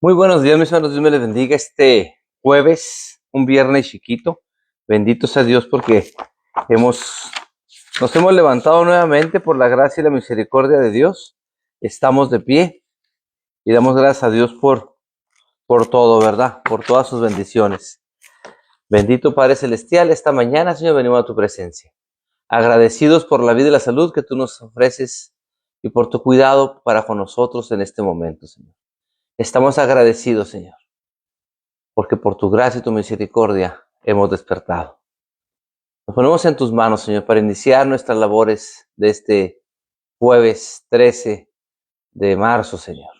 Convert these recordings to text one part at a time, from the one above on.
Muy buenos días, mis hermanos. Dios me les bendiga este jueves, un viernes chiquito. Bendito sea Dios porque hemos, nos hemos levantado nuevamente por la gracia y la misericordia de Dios. Estamos de pie y damos gracias a Dios por todo, ¿verdad? Por todas sus bendiciones. Bendito Padre Celestial, esta mañana, Señor, venimos a tu presencia. Agradecidos por la vida y la salud que tú nos ofreces y por tu cuidado para con nosotros en este momento, Señor. Estamos agradecidos, Señor, porque por tu gracia y tu misericordia hemos despertado. Nos ponemos en tus manos, Señor, para iniciar nuestras labores de este jueves 13 de marzo, Señor.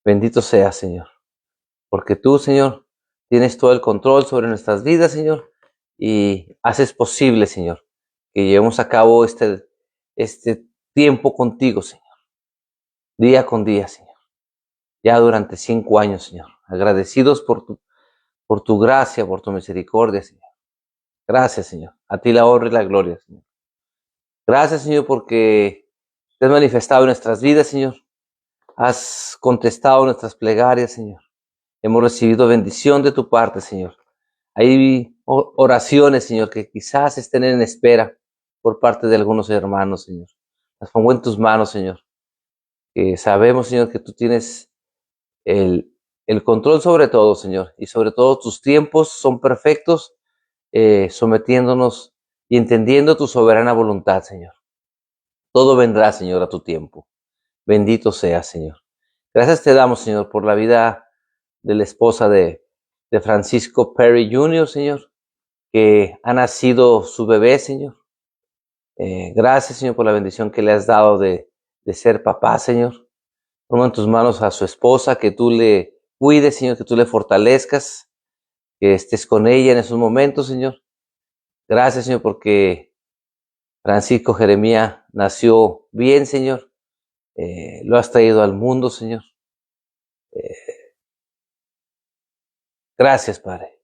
Bendito seas, Señor, porque tú, Señor, tienes todo el control sobre nuestras vidas, Señor, y haces posible, Señor, que llevemos a cabo este tiempo contigo, Señor, día con día, Señor, ya durante 5 años, Señor, agradecidos por tu gracia, por tu misericordia, Señor. Gracias, Señor. A ti la honra y la gloria, Señor. Gracias, Señor, porque te has manifestado en nuestras vidas, Señor. Has contestado nuestras plegarias, Señor. Hemos recibido bendición de tu parte, Señor. Hay oraciones, Señor, que quizás estén en espera por parte de algunos hermanos, Señor. Las pongo en tus manos, Señor. Que sabemos, Señor, que tú tienes el control sobre todo, Señor. Y sobre todo tus tiempos son perfectos, sometiéndonos y entendiendo tu soberana voluntad, Señor. Todo vendrá, Señor, a tu tiempo. Bendito sea, Señor. Gracias te damos, Señor, por la vida de la esposa de Francisco Perry Jr., Señor, que ha nacido su bebé, Señor. Gracias, Señor, por la bendición que le has dado de ser papá, Señor. Pongo en tus manos a su esposa, que tú le cuides, Señor, que tú le fortalezcas, que estés con ella en esos momentos, Señor. Gracias, Señor, porque Francisco Jeremías nació bien, Señor. Lo has traído al mundo, Señor. Gracias, Padre.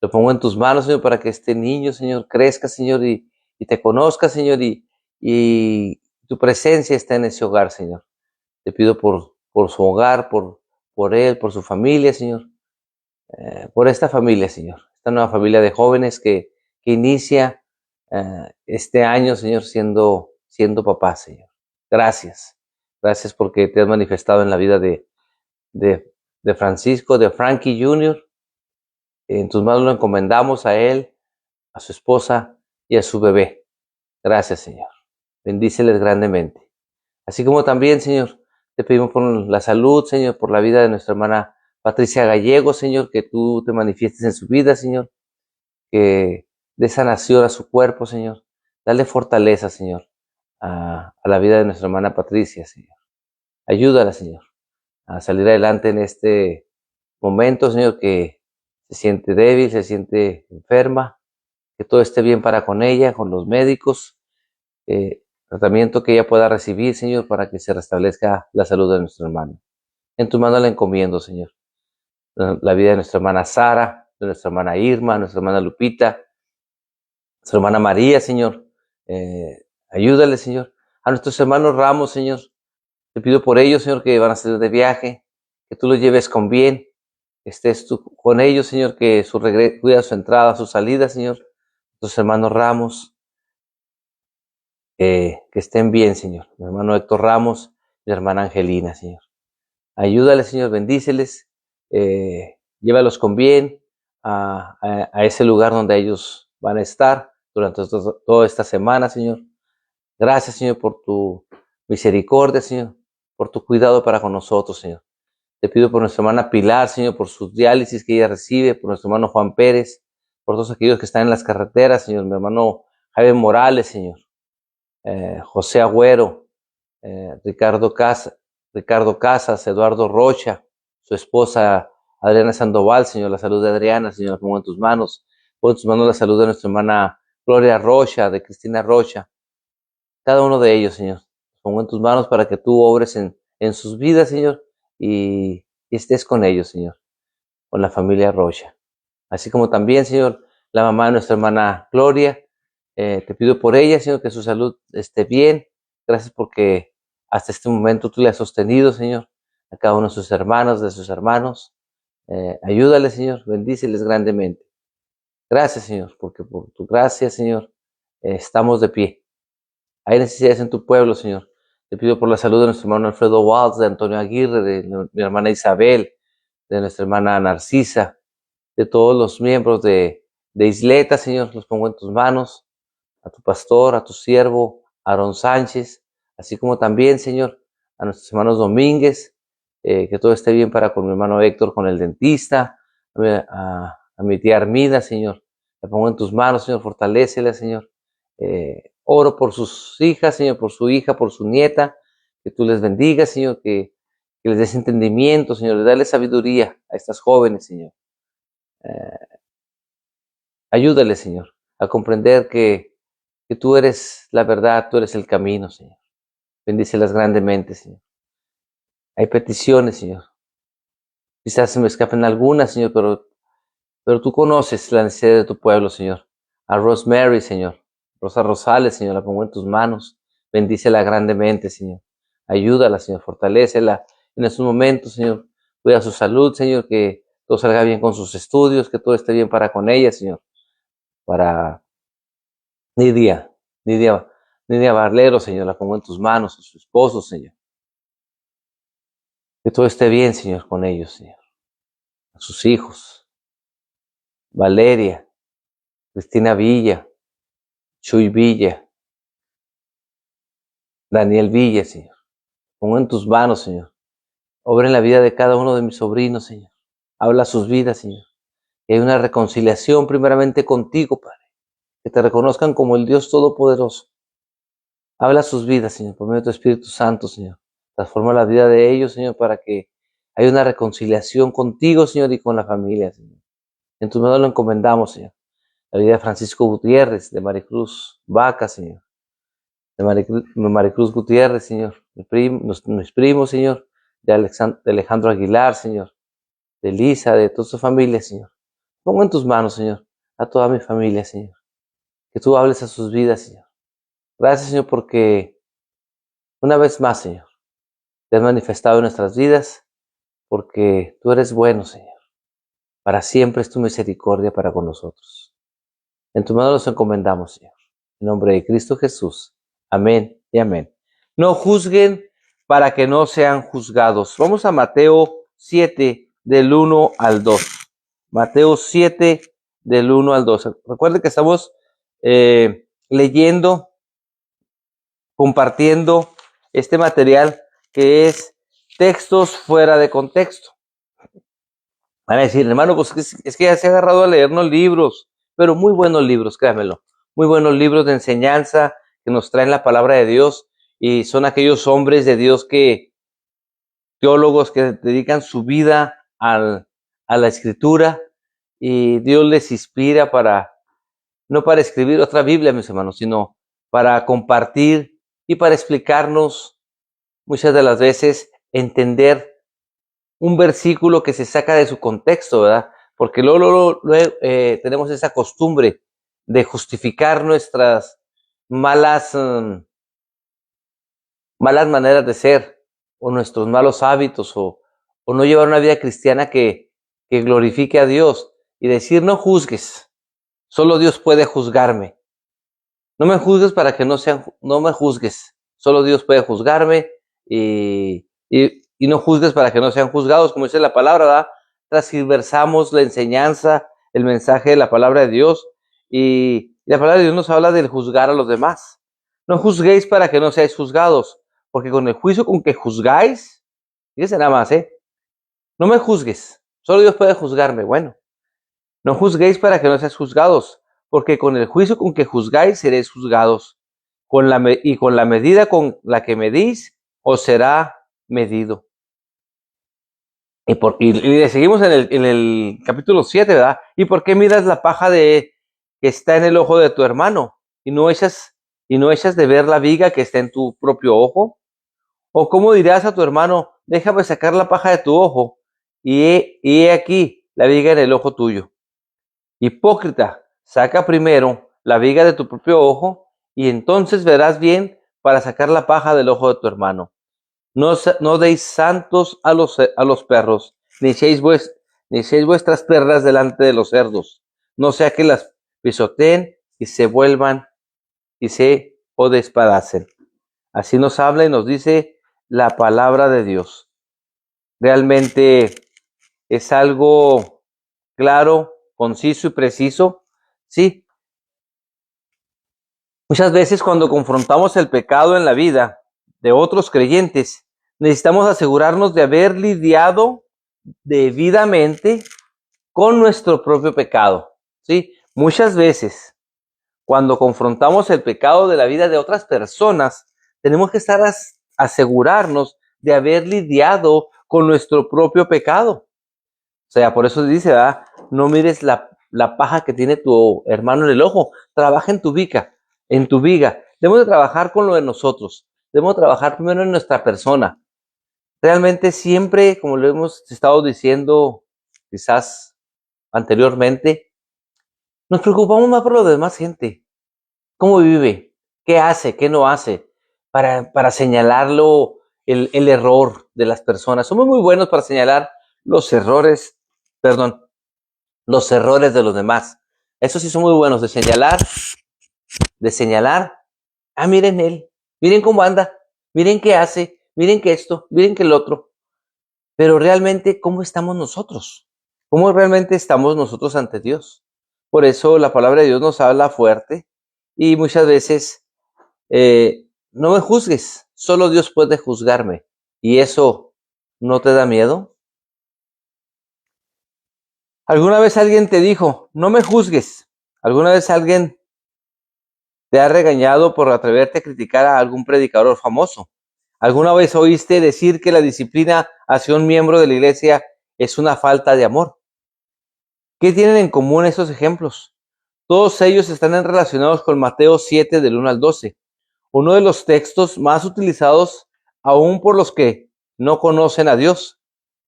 Lo pongo en tus manos, Señor, para que este niño, Señor, crezca, Señor, y te conozca, Señor, y tu presencia está en ese hogar, Señor. Te pido por su hogar, por él, por su familia, Señor. Por esta familia, Señor. Esta nueva familia de jóvenes que inicia este año, Señor, siendo papá, Señor. Gracias. Gracias porque te has manifestado en la vida de Francisco, de Frankie Jr. En tus manos lo encomendamos a él, a su esposa y a su bebé. Gracias, Señor. Bendíceles grandemente. Así como también, Señor, te pedimos por la salud, Señor, por la vida de nuestra hermana Patricia Gallego, Señor, que tú te manifiestes en su vida, Señor, que dé sanación a su cuerpo, Señor. Dale fortaleza, Señor, a la vida de nuestra hermana Patricia, Señor. Ayúdala, Señor, a salir adelante en este momento, Señor, que se siente débil, se siente enferma, que todo esté bien para con ella, con los médicos, tratamiento que ella pueda recibir, Señor, para que se restablezca la salud de nuestro hermano. En tu mano la encomiendo, Señor. La vida de nuestra hermana Sara, de nuestra hermana Irma, nuestra hermana Lupita, nuestra hermana María, Señor. Ayúdale, Señor. A nuestros hermanos Ramos, Señor. Te pido por ellos, Señor, que van a salir de viaje, que tú los lleves con bien, que estés tú con ellos, Señor, que cuida su entrada, su salida, Señor. Nuestros hermanos Ramos, que estén bien, Señor. Mi hermano Héctor Ramos, mi hermana Angelina, Señor. Ayúdales, Señor, bendíceles, llévalos con bien a ese lugar donde ellos van a estar durante toda esta semana, Señor. Gracias, Señor, por tu misericordia, Señor, por tu cuidado para con nosotros, Señor. Te pido por nuestra hermana Pilar, Señor, por sus diálisis que ella recibe, por nuestro hermano Juan Pérez, por todos aquellos que están en las carreteras, Señor, mi hermano Javier Morales, Señor, José Agüero, Ricardo Casas, Eduardo Rocha, su esposa Adriana Sandoval, Señor, la salud de Adriana, Señor, la pongo en tus manos. Pongo en tus manos la salud de nuestra hermana Gloria Rocha, de Cristina Rocha, cada uno de ellos, Señor. Pongo en tus manos para que tú obres en sus vidas, Señor, y estés con ellos, Señor, con la familia Rocha. Así como también, Señor, la mamá de nuestra hermana Gloria, te pido por ella, Señor, que su salud esté bien. Gracias porque hasta este momento tú le has sostenido, Señor, a cada uno de sus hermanos, de sus hermanos. Ayúdale, Señor, bendíceles grandemente. Gracias, Señor, porque por tu gracia, Señor, estamos de pie. Hay necesidades en tu pueblo, Señor. Te pido por la salud de nuestro hermano Alfredo Waltz, de Antonio Aguirre, de mi hermana Isabel, de nuestra hermana Narcisa, de todos los miembros de Isleta, Señor, los pongo en tus manos, a tu pastor, a tu siervo, Aarón Sánchez, así como también, Señor, a nuestros hermanos Domínguez, que todo esté bien para con mi hermano Héctor, con el dentista, a mi tía Armida, Señor, la pongo en tus manos, Señor, fortalécela, Señor. Oro por sus hijas, Señor, por su hija, por su nieta, que tú les bendigas, Señor, que les des entendimiento, Señor, dale sabiduría a estas jóvenes, Señor. Ayúdale, Señor, a comprender que tú eres la verdad, tú eres el camino, Señor. Bendícelas grandemente, Señor. Hay peticiones, Señor. Quizás se me escapen algunas, Señor, pero tú conoces la necesidad de tu pueblo, Señor. A Rosemary, Señor. Rosa Rosales, Señor, la pongo en tus manos. Bendícela grandemente, Señor. Ayúdala, Señor, fortalécela en estos momentos, Señor. Cuida su salud, Señor, que todo salga bien con sus estudios, que todo esté bien para con ella, Señor. Para Nidia Barlero, Señor, la pongo en tus manos, a su esposo, Señor. Que todo esté bien, Señor, con ellos, Señor. A sus hijos. Valeria, Cristina Villa, Chuy Villa, Daniel Villa, Señor. Pongo en tus manos, Señor. Obra en la vida de cada uno de mis sobrinos, Señor. Habla sus vidas, Señor. Que hay una reconciliación primeramente contigo, Padre. Que te reconozcan como el Dios Todopoderoso. Habla sus vidas, Señor, por medio de tu Espíritu Santo, Señor. Transforma la vida de ellos, Señor, para que haya una reconciliación contigo, Señor, y con la familia, Señor. En tus manos lo encomendamos, Señor. La vida de Francisco Gutiérrez, de Maricruz Vaca, Señor. De Maricruz Gutiérrez, Señor. Mis primos, Señor. De Alejandro Aguilar, Señor. De Lisa, de toda su familia, Señor. Pongo en tus manos, Señor, a toda mi familia, Señor. Que tú hables a sus vidas, Señor. Gracias, Señor, porque una vez más, Señor, te has manifestado en nuestras vidas, porque tú eres bueno, Señor. Para siempre es tu misericordia para con nosotros. En tu mano nos encomendamos, Señor. En nombre de Cristo Jesús. Amén y amén. No juzguen para que no sean juzgados. Vamos a Mateo 7, del 1 al 2. Mateo 7, del 1 al 2. Recuerden que estamos leyendo, compartiendo este material que es textos fuera de contexto. Van a decir, hermano, pues es que ya se ha agarrado a leernos libros, pero muy buenos libros, créanmelo. Muy buenos libros de enseñanza que nos traen la palabra de Dios y son aquellos hombres de Dios teólogos que dedican su vida a la escritura y Dios les inspira no para escribir otra Biblia, mis hermanos, sino para compartir y para explicarnos muchas de las veces, entender un versículo que se saca de su contexto, ¿verdad? Porque luego tenemos esa costumbre de justificar nuestras malas maneras de ser, o nuestros malos hábitos, o no llevar una vida cristiana que glorifique a Dios, y decir, no juzgues, solo Dios puede juzgarme. No me juzgues para que no me juzgues, solo Dios puede juzgarme, y no juzgues para que no sean juzgados, como dice la palabra, ¿verdad? Transversamos la enseñanza, el mensaje de la palabra de Dios, y la palabra de Dios nos habla del juzgar a los demás. No juzguéis para que no seáis juzgados, porque con el juicio con que juzgáis, fíjense nada más, no me juzgues, solo Dios puede juzgarme. Bueno, no juzguéis para que no seáis juzgados, porque con el juicio con que juzgáis seréis juzgados, y con la medida con la que medís, os será medido. Y le seguimos en el capítulo 7, ¿verdad? ¿Y por qué miras la paja que está en el ojo de tu hermano y no echas de ver la viga que está en tu propio ojo? ¿O cómo dirás a tu hermano, déjame sacar la paja de tu ojo y he aquí la viga en el ojo tuyo? Hipócrita, saca primero la viga de tu propio ojo y entonces verás bien para sacar la paja del ojo de tu hermano. No deis santos a los perros, ni echéis vuestras perlas delante de los cerdos, no sea que las pisoteen y se vuelvan y se o despedacen. Así nos habla y nos dice la palabra de Dios. Realmente es algo claro, conciso y preciso. Sí, muchas veces cuando confrontamos el pecado en la vida de otros creyentes, necesitamos asegurarnos de haber lidiado debidamente con nuestro propio pecado. ¿Sí? Muchas veces cuando confrontamos el pecado de la vida de otras personas, tenemos que asegurarnos de haber lidiado con nuestro propio pecado. O sea, por eso dice, ¿verdad? No mires la paja que tiene tu hermano en el ojo, trabaja en tu viga. Debemos de trabajar con lo de nosotros, debemos de trabajar primero en nuestra persona. Realmente siempre, como lo hemos estado diciendo quizás anteriormente, nos preocupamos más por lo de demás gente. ¿Cómo vive? ¿Qué hace? ¿Qué no hace? Para señalarlo el error de las personas. Somos muy buenos para señalar los errores, los errores de los demás. Eso sí son muy buenos de señalar. Ah, miren él, miren cómo anda, miren qué hace, miren que esto, miren que el otro. Pero realmente, ¿cómo estamos nosotros? ¿Cómo realmente estamos nosotros ante Dios? Por eso la palabra de Dios nos habla fuerte y muchas veces no me juzgues, solo Dios puede juzgarme. ¿Y eso no te da miedo? ¿Alguna vez alguien te dijo, no me juzgues? ¿Alguna vez alguien te ha regañado por atreverte a criticar a algún predicador famoso? ¿Alguna vez oíste decir que la disciplina hacia un miembro de la iglesia es una falta de amor? ¿Qué tienen en común esos ejemplos? Todos ellos están relacionados con Mateo 7 del 1 al 12, uno de los textos más utilizados aún por los que no conocen a Dios.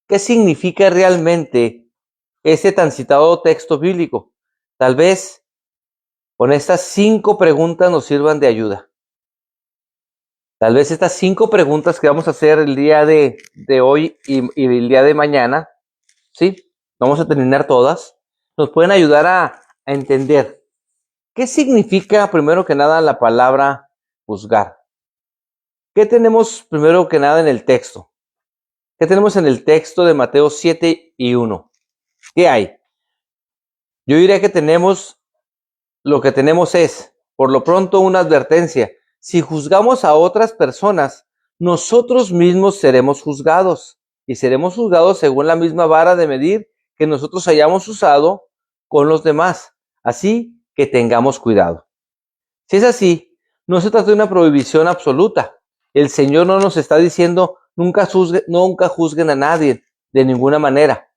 ¿Qué significa realmente ese tan citado texto bíblico? Tal vez con estas 5 preguntas nos sirvan de ayuda. Tal vez estas 5 preguntas que vamos a hacer el día de hoy y el día de mañana, ¿sí? Vamos a terminar todas. Nos pueden ayudar a entender qué significa, primero que nada, la palabra juzgar. ¿Qué tenemos primero que nada en el texto? ¿Qué tenemos en el texto de Mateo 7 y 1? ¿Qué hay? Yo diría que lo que tenemos es, por lo pronto, una advertencia. Si juzgamos a otras personas, nosotros mismos seremos juzgados y seremos juzgados según la misma vara de medir que nosotros hayamos usado con los demás. Así que tengamos cuidado. Si es así, no se trata de una prohibición absoluta. El Señor no nos está diciendo nunca juzguen a nadie de ninguna manera,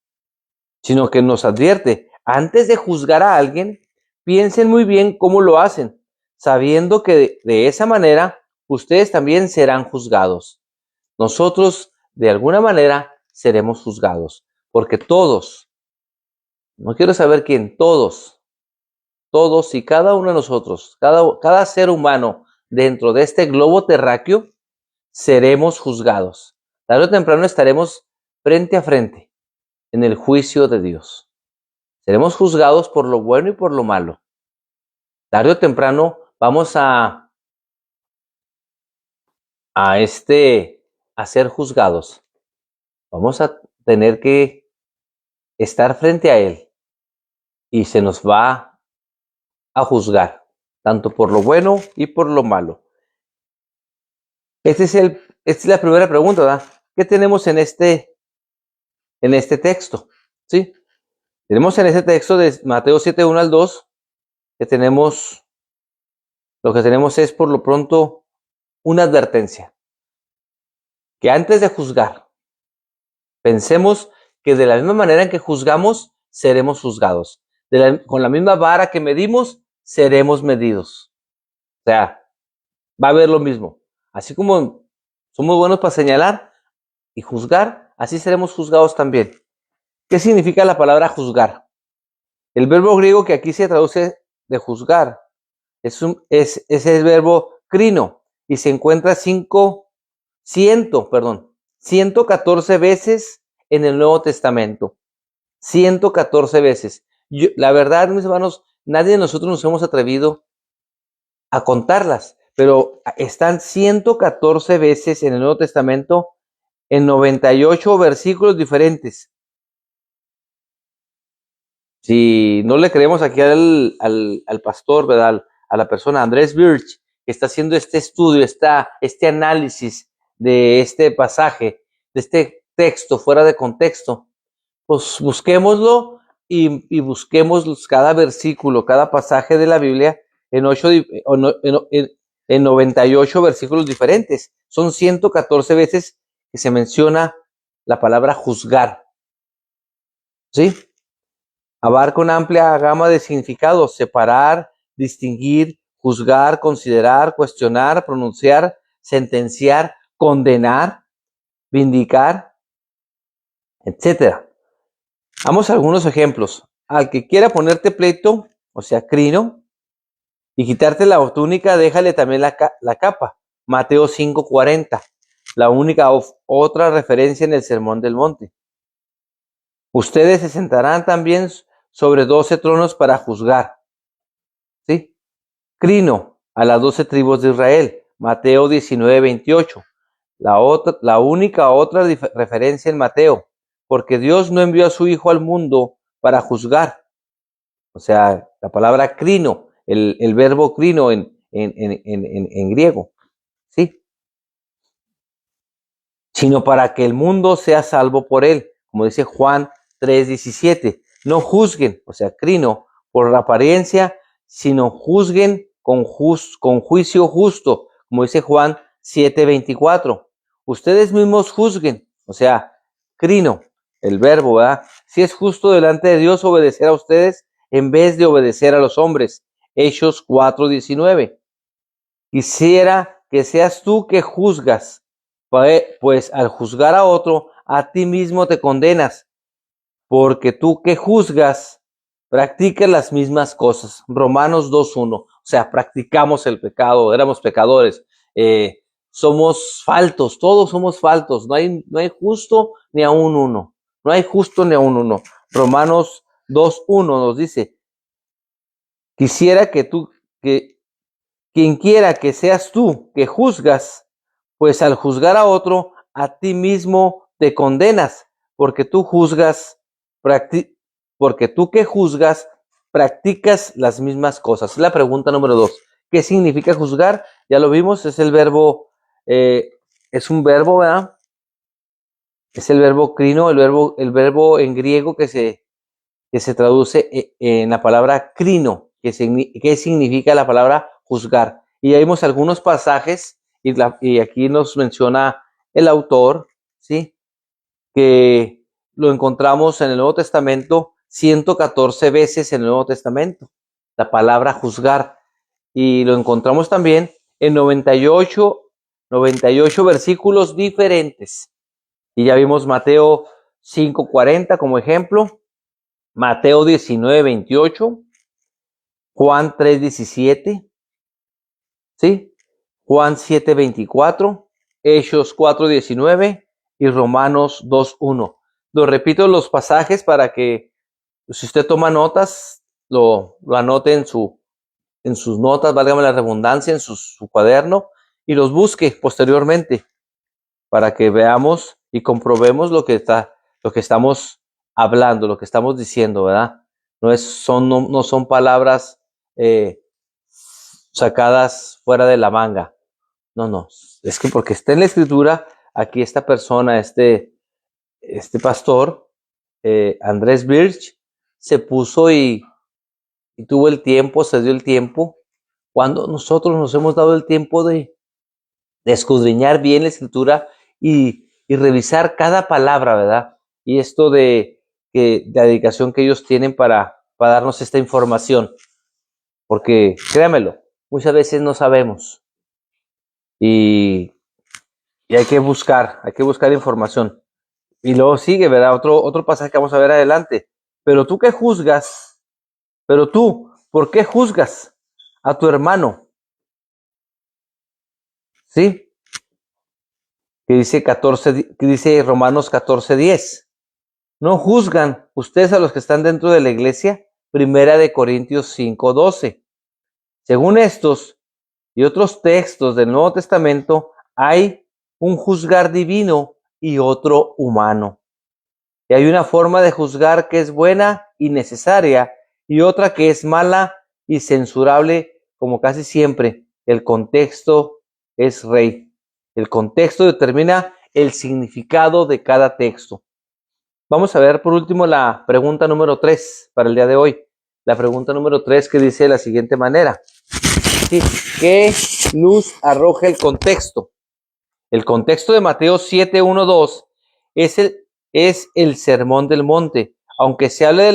sino que nos advierte, antes de juzgar a alguien, piensen muy bien cómo lo hacen, sabiendo que de esa manera ustedes también serán juzgados. Nosotros, de alguna manera, seremos juzgados, porque todos, no quiero saber quién, todos y cada uno de nosotros, cada ser humano dentro de este globo terráqueo, seremos juzgados. Tarde o temprano estaremos frente a frente en el juicio de Dios. Seremos juzgados por lo bueno y por lo malo. Tarde o temprano vamos a ser juzgados. Vamos a tener que estar frente a Él y se nos va a juzgar, tanto por lo bueno y por lo malo. Esta es la primera pregunta, ¿verdad? ¿Qué tenemos en este texto? ¿Sí? Tenemos en este texto de Mateo 7, 1 al 2, lo que tenemos es por lo pronto una advertencia. Que antes de juzgar, pensemos que de la misma manera en que juzgamos, seremos juzgados. Con la misma vara que medimos, seremos medidos. O sea, va a haber lo mismo. Así como somos buenos para señalar y juzgar, así seremos juzgados también. ¿Qué significa la palabra juzgar? El verbo griego que aquí se traduce de juzgar es el verbo crino y se encuentra cinco 114 veces en el Nuevo Testamento. 114 veces. La verdad, mis hermanos, nadie de nosotros nos hemos atrevido a contarlas, pero están 114 veces en el Nuevo Testamento en 98 versículos diferentes. Si no le creemos aquí al pastor, ¿verdad? A la persona, Andrés Birch, que está haciendo este estudio, este análisis de este pasaje, de este texto fuera de contexto, pues busquémoslo y busquemos cada versículo, cada pasaje de la Biblia en 98 versículos diferentes. Son 114 veces que se menciona la palabra juzgar. ¿Sí? Abarca una amplia gama de significados: separar, distinguir, juzgar, considerar, cuestionar, pronunciar, sentenciar, condenar, vindicar, etcétera. Vamos a algunos ejemplos. Al que quiera ponerte pleito, o sea, crino, y quitarte la túnica, déjale también la capa. Mateo 5:40, la única otra referencia en el Sermón del Monte. Ustedes se sentarán también sobre 12 tronos para juzgar. ¿Sí? Crino, a las 12 tribus de Israel. Mateo 19:28. La única otra referencia en Mateo, porque Dios no envió a su Hijo al mundo para juzgar. O sea, la palabra crino, el verbo crino en griego, ¿sí? Sino para que el mundo sea salvo por él, como dice Juan 3:17. No juzguen, o sea, crino, por la apariencia, sino juzguen con juicio justo, como dice Juan 7:24. Ustedes mismos juzguen, o sea, crino, el verbo, ¿verdad? Si es justo delante de Dios obedecer a ustedes en vez de obedecer a los hombres. Hechos 4:19. Quisiera que seas tú que juzgas, pues al juzgar a otro, a ti mismo te condenas, porque tú que juzgas, practicas las mismas cosas. Romanos 2:1. O sea, practicamos el pecado, éramos pecadores, somos faltos, todos somos faltos, no hay justo ni aún uno, no hay justo ni aún uno. Romanos 2:1 nos dice: quisiera que quien quiera que seas tú que juzgas, pues al juzgar a otro, a ti mismo te condenas, porque tú que juzgas, practicas las mismas cosas. La pregunta número 2, ¿qué significa juzgar? Ya lo vimos, es el verbo, es un verbo, ¿verdad? Es el verbo crino, el verbo en griego que se traduce en la palabra crino, que significa la palabra juzgar. Y ya vimos algunos pasajes, y aquí nos menciona el autor, ¿sí? Que lo encontramos en el Nuevo Testamento 114 veces en el Nuevo Testamento, la palabra juzgar. Y lo encontramos también en 98 versículos diferentes. Y ya vimos Mateo 5:40 como ejemplo, Mateo 19:28, Juan 3:17, ¿sí? Juan 7:24, Hechos 4:19 y Romanos 2:1. Lo repito los pasajes para que, si usted toma notas, lo anote en sus notas, válgame la redundancia, en su cuaderno, y los busque posteriormente para que veamos y comprobemos lo que estamos hablando, lo que estamos diciendo, ¿verdad? No son palabras sacadas fuera de la manga. No. Es que porque está en la escritura, aquí esta persona, este pastor, Andrés Birch, se puso y tuvo el tiempo, se dio el tiempo, cuando nosotros nos hemos dado el tiempo de escudriñar bien la escritura y revisar cada palabra, ¿verdad? Y esto de la dedicación que ellos tienen para darnos esta información, porque créamelo, muchas veces no sabemos y hay que buscar información. Y luego sigue, ¿verdad? Otro pasaje que vamos a ver adelante. Pero tú que juzgas, ¿por qué juzgas a tu hermano? ¿Sí? que dice Romanos 14:10. No juzgan ustedes a los que están dentro de la iglesia. Primera de Corintios 5:12. Según estos y otros textos del Nuevo Testamento, hay un juzgar divino y otro humano. Y hay una forma de juzgar que es buena y necesaria, y otra que es mala y censurable, como casi siempre. El contexto es rey. El contexto determina el significado de cada texto. Vamos a ver por último la pregunta número 3 para el día de hoy. La pregunta número 3 que dice de la siguiente manera. ¿Sí? ¿Qué luz arroja el contexto? El contexto de Mateo 7:1-2 es el sermón del monte. Aunque se hable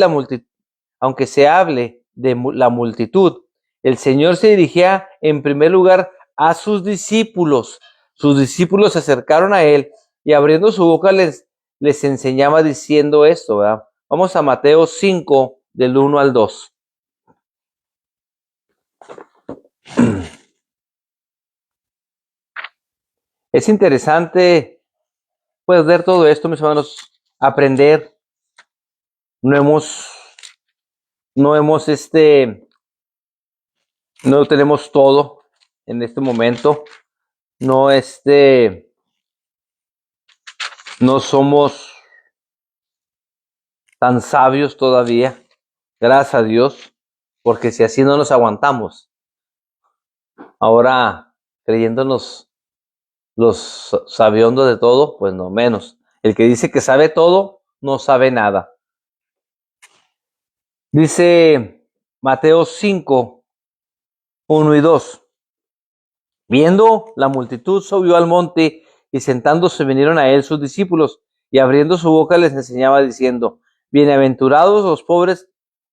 de la multitud, el Señor se dirigía en primer lugar a sus discípulos. Sus discípulos se acercaron a él y abriendo su boca les enseñaba diciendo esto, ¿verdad? Vamos a Mateo 5, del 1-2. Es interesante, pues, ver todo esto, mis hermanos, aprender. No tenemos todo en este momento. No somos tan sabios todavía, gracias a Dios, porque si así no nos aguantamos, ahora creyéndonos los sabiondos de todo, pues no menos. El que dice que sabe todo, no sabe nada. Dice Mateo 5, 1-2. Viendo la multitud, subió al monte y sentándose vinieron a él sus discípulos y abriendo su boca les enseñaba diciendo, bienaventurados los pobres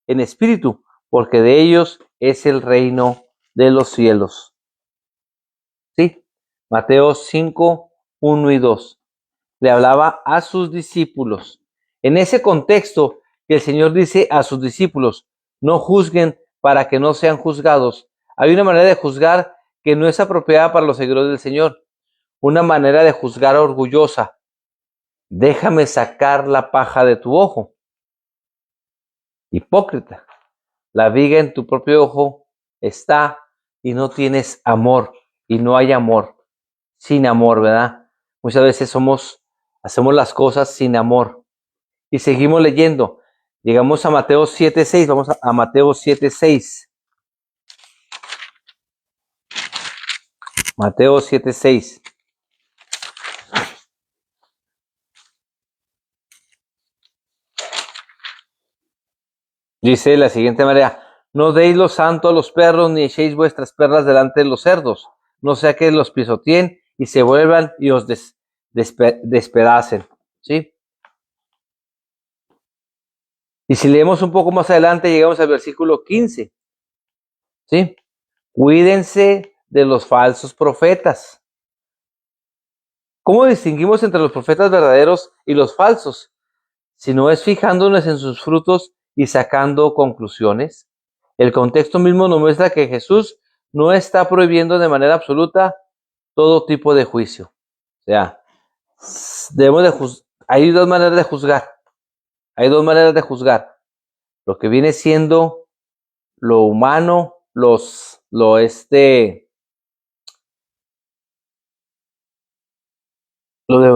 en espíritu, porque de ellos es el reino de los cielos. ¿Sí? Mateo 5, 1-2. Le hablaba a sus discípulos. En ese contexto que el Señor dice a sus discípulos, no juzguen para que no sean juzgados. Hay una manera de juzgar que no es apropiada para los seguidores del Señor. Una manera de juzgar orgullosa. Déjame sacar la paja de tu ojo. Hipócrita. La viga en tu propio ojo está y no tienes amor. Y no hay amor. Sin amor, ¿verdad? Muchas veces hacemos las cosas sin amor. Y seguimos leyendo. Llegamos a Mateo 7:6. Vamos a Mateo 7:6. Mateo 7:6. Dice de la siguiente manera, no deis lo santo a los perros, ni echéis vuestras perlas delante de los cerdos, no sea que los pisoteen y se vuelvan y os despedacen. ¿Sí? Y si leemos un poco más adelante, llegamos al versículo 15. ¿Sí? Cuídense de los falsos profetas. ¿Cómo distinguimos entre los profetas verdaderos y los falsos? Si no es fijándonos en sus frutos y sacando conclusiones. El contexto mismo nos muestra que Jesús no está prohibiendo de manera absoluta todo tipo de juicio. O sea, hay dos maneras de juzgar. Hay dos maneras de juzgar. Lo que viene siendo lo humano, lo de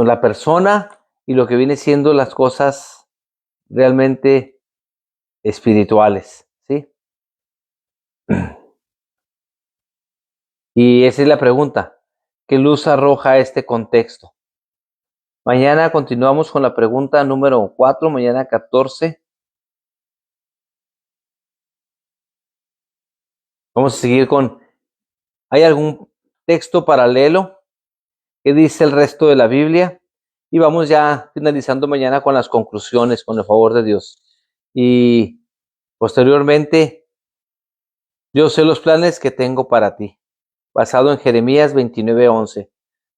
la persona y lo que viene siendo las cosas realmente espirituales, ¿sí? Y esa es la pregunta, ¿qué luz arroja este contexto? Mañana continuamos con la pregunta número 4, mañana 14. Vamos a seguir con, ¿hay algún texto paralelo? ¿Qué dice el resto de la Biblia? Y vamos ya finalizando mañana con las conclusiones, con el favor de Dios. Y posteriormente, yo sé los planes que tengo para ti, basado en Jeremías 29:11,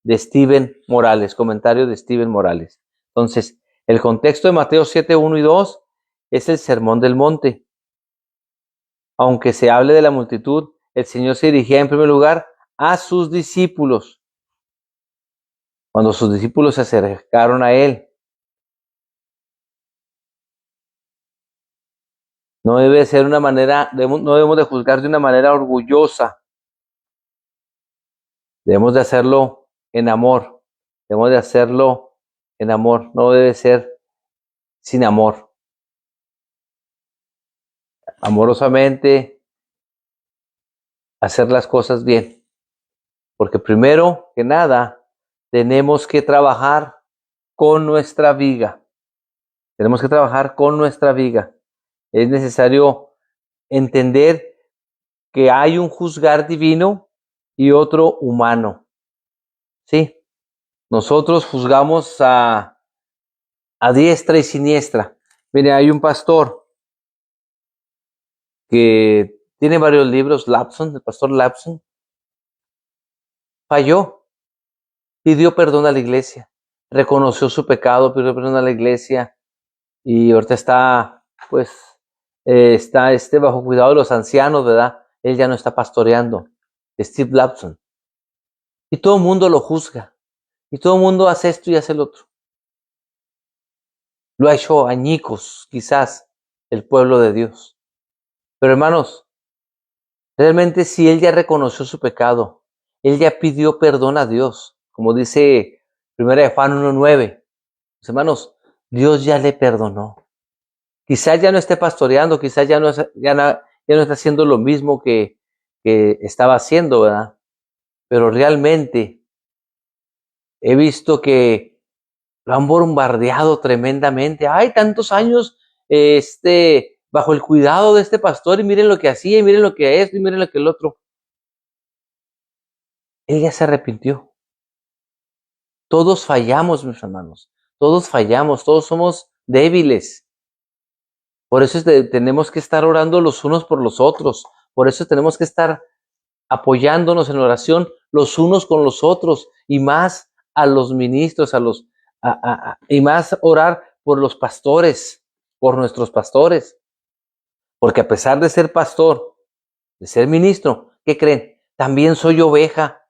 de Steven Morales, comentario de Steven Morales. Entonces, el contexto de Mateo 7:1-2 es el sermón del monte. Aunque se hable de la multitud, el Señor se dirigía en primer lugar a sus discípulos. Cuando sus discípulos se acercaron a él, no debe ser una manera, no debemos de juzgar de una manera orgullosa. Debemos de hacerlo en amor. Debemos de hacerlo en amor. No debe ser sin amor. Amorosamente, hacer las cosas bien. Porque primero que nada, tenemos que trabajar con nuestra viga. Tenemos que trabajar con nuestra viga. Es necesario entender que hay un juzgar divino y otro humano. Sí, nosotros juzgamos a diestra y siniestra. Mire, hay un pastor que tiene varios libros, Lapson, el pastor Lapson, falló, pidió perdón a la iglesia, reconoció su pecado, pidió perdón a la iglesia y ahorita está, pues, está bajo cuidado de los ancianos, ¿verdad? Él ya no está pastoreando, Steve Lapson. Y todo el mundo lo juzga, y todo el mundo hace esto y hace el otro. Lo ha hecho añicos, quizás, el pueblo de Dios. Pero hermanos, realmente si él ya reconoció su pecado, él ya pidió perdón a Dios, como dice 1 de Juan 1:9. Hermanos, Dios ya le perdonó. Quizás ya no esté pastoreando, quizás ya no está haciendo lo mismo que estaba haciendo, ¿verdad? Pero realmente he visto que lo han bombardeado tremendamente. Hay tantos años bajo el cuidado de este pastor y miren lo que hacía y miren lo que es y miren lo que el otro. Él ya se arrepintió. Todos fallamos, mis hermanos. Todos fallamos, todos somos débiles. Por eso tenemos que estar orando los unos por los otros. Por eso tenemos que estar apoyándonos en oración los unos con los otros y más a los ministros, y más orar por los pastores, por nuestros pastores. Porque a pesar de ser pastor, de ser ministro, ¿qué creen? También soy oveja.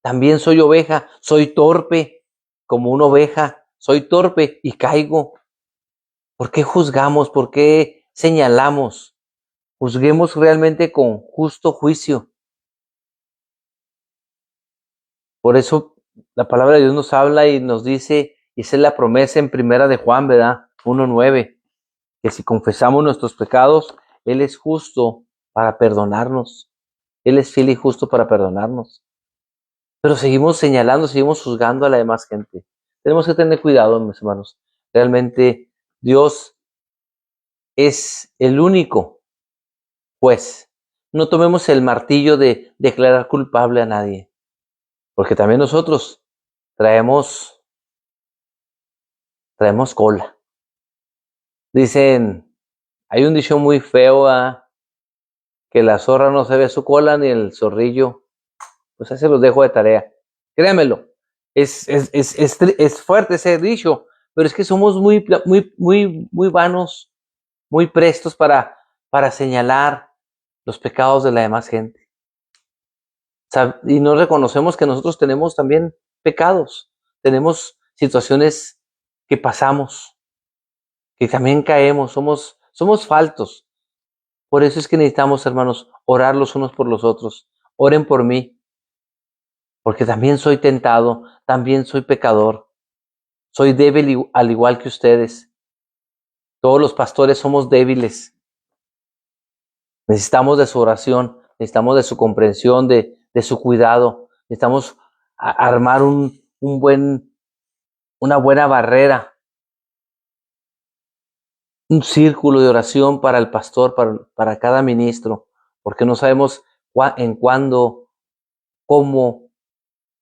También soy oveja. Soy torpe como una oveja. Soy torpe y caigo. ¿Por qué juzgamos? ¿Por qué señalamos? Juzguemos realmente con justo juicio. Por eso la palabra de Dios nos habla y nos dice, y esa es la promesa en primera de Juan, ¿verdad? 1:9, que si confesamos nuestros pecados, Él es justo para perdonarnos. Él es fiel y justo para perdonarnos. Pero seguimos señalando, seguimos juzgando a la demás gente. Tenemos que tener cuidado, mis hermanos. Realmente Dios es el único juez. No tomemos el martillo de declarar culpable a nadie, porque también nosotros traemos cola. Dicen, hay un dicho muy feo, que la zorra no se ve su cola ni el zorrillo. Pues ahí se los dejo de tarea. Créanmelo, es fuerte ese dicho, pero es que somos muy vanos, muy prestos para señalar los pecados de la demás gente. Y no reconocemos que nosotros tenemos también pecados, tenemos situaciones que pasamos, que también caemos, somos faltos. Por eso es que necesitamos, hermanos, orar los unos por los otros. Oren por mí, porque también soy tentado, también soy pecador. Soy débil al igual que ustedes. Todos los pastores somos débiles. Necesitamos de su oración, necesitamos de su comprensión, de su cuidado. Necesitamos armar una buena barrera, un círculo de oración para el pastor, para cada ministro, porque no sabemos en cuándo, cómo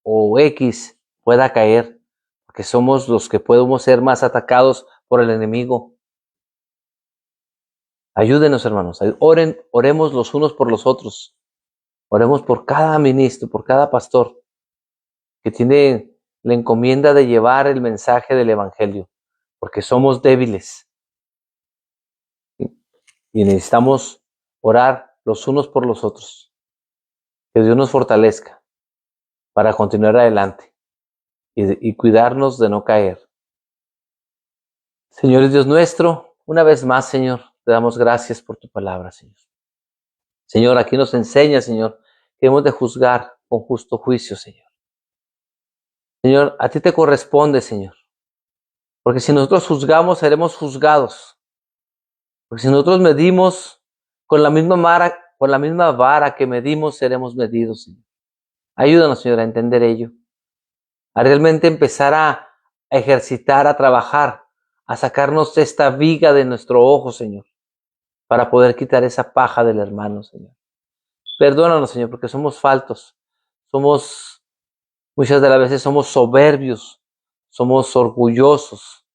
o X pueda caer, porque somos los que podemos ser más atacados por el enemigo. Ayúdenos, hermanos, oremos los unos por los otros. Oremos por cada ministro, por cada pastor que tiene la encomienda de llevar el mensaje del evangelio, porque somos débiles y necesitamos orar los unos por los otros. Que Dios nos fortalezca para continuar adelante. y cuidarnos de no caer. Señor Dios nuestro, una vez más, Señor, te damos gracias por tu palabra, Señor. Señor, aquí nos enseña, Señor, que hemos de juzgar con justo juicio, Señor. Señor, a ti te corresponde, Señor. Porque si nosotros juzgamos, seremos juzgados. Porque si nosotros medimos con la misma vara que medimos, seremos medidos, Señor. Ayúdanos, Señor, a entender ello. A realmente empezar a ejercitar, a trabajar, a sacarnos esta viga de nuestro ojo, Señor, para poder quitar esa paja del hermano, Señor. Perdónanos, Señor, porque somos faltos. Muchas de las veces somos soberbios, somos orgullosos,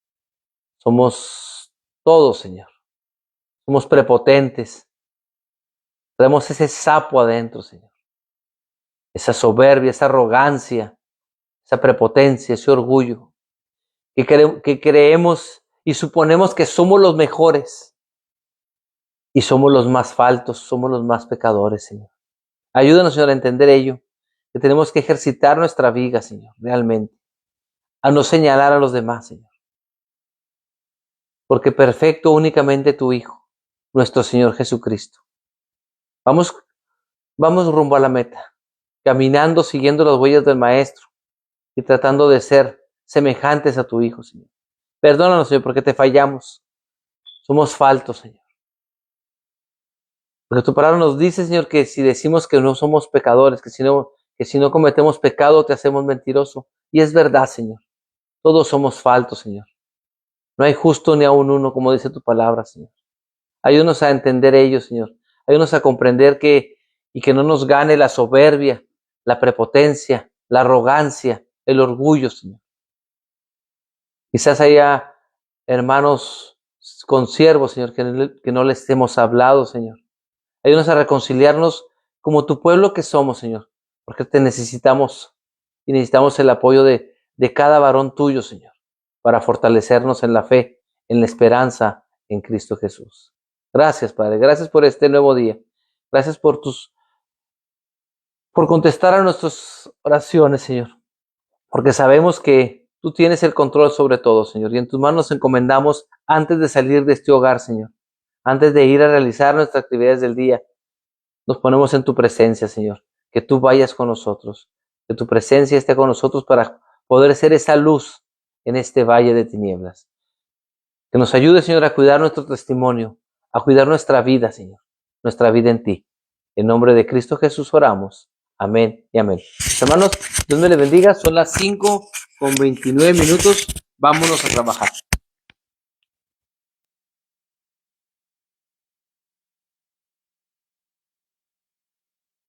somos todo, Señor. Somos prepotentes. Traemos ese sapo adentro, Señor. Esa soberbia, esa arrogancia, esa prepotencia, ese orgullo. Que creemos y suponemos que somos los mejores. Y somos los más faltos, somos los más pecadores, Señor. Ayúdanos, Señor, a entender ello. Que tenemos que ejercitar nuestra viga, Señor, realmente. A no señalar a los demás, Señor. Porque perfecto únicamente tu Hijo, nuestro Señor Jesucristo. Vamos rumbo a la meta, caminando, siguiendo las huellas del Maestro y tratando de ser semejantes a tu Hijo, Señor. Perdónanos, Señor, porque te fallamos. Somos faltos, Señor. Porque tu palabra nos dice, Señor, que si decimos que no somos pecadores, que si no cometemos pecado, te hacemos mentiroso. Y es verdad, Señor. Todos somos faltos, Señor. No hay justo ni aun uno, como dice tu palabra, Señor. Ayúdanos a entender ello, Señor. Ayúdanos a comprender que no nos gane la soberbia, la prepotencia, la arrogancia, el orgullo, Señor. Quizás haya hermanos consiervos, Señor, que no les hemos hablado, Señor. Ayúdanos a reconciliarnos como tu pueblo que somos, Señor, porque te necesitamos y necesitamos el apoyo de cada varón tuyo, Señor, para fortalecernos en la fe, en la esperanza en Cristo Jesús. Gracias, Padre. Gracias por este nuevo día. Gracias por contestar a nuestras oraciones, Señor, porque sabemos que tú tienes el control sobre todo, Señor, y en tus manos nos encomendamos antes de salir de este hogar, Señor, antes de ir a realizar nuestras actividades del día. Nos ponemos en tu presencia, Señor, que tú vayas con nosotros, que tu presencia esté con nosotros para poder ser esa luz en este valle de tinieblas. Que nos ayude, Señor, a cuidar nuestro testimonio, a cuidar nuestra vida, Señor, nuestra vida en ti. En nombre de Cristo Jesús oramos. Amén y amén. Hermanos, Dios me les bendiga. Son las 5:29. Vámonos a trabajar.